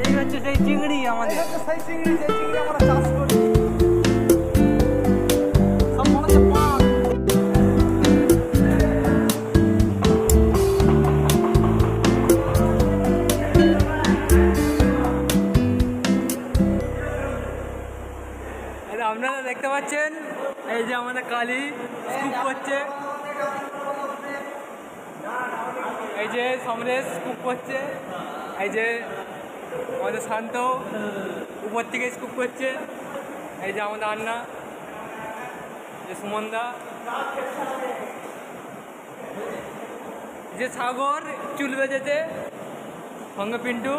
এই হচ্ছে সেই চিংড়ি আমাদের, সেই চিংড়ি আমরা চাষ করি। সব মনে হচ্ছে পাক। আপনারা দেখতে পাচ্ছেন এই যে আমাদের কালী স্কুপ করছে, এই যে সমরেশ স্কুপ করছে, এই যে আমাদের শান্ত উপর থেকে স্কুপ করছে, এই যে আমাদের আন্না, যে সুমনদা, যে সাগর চুল বেঁধেছে, সঙ্গে পিন্টু।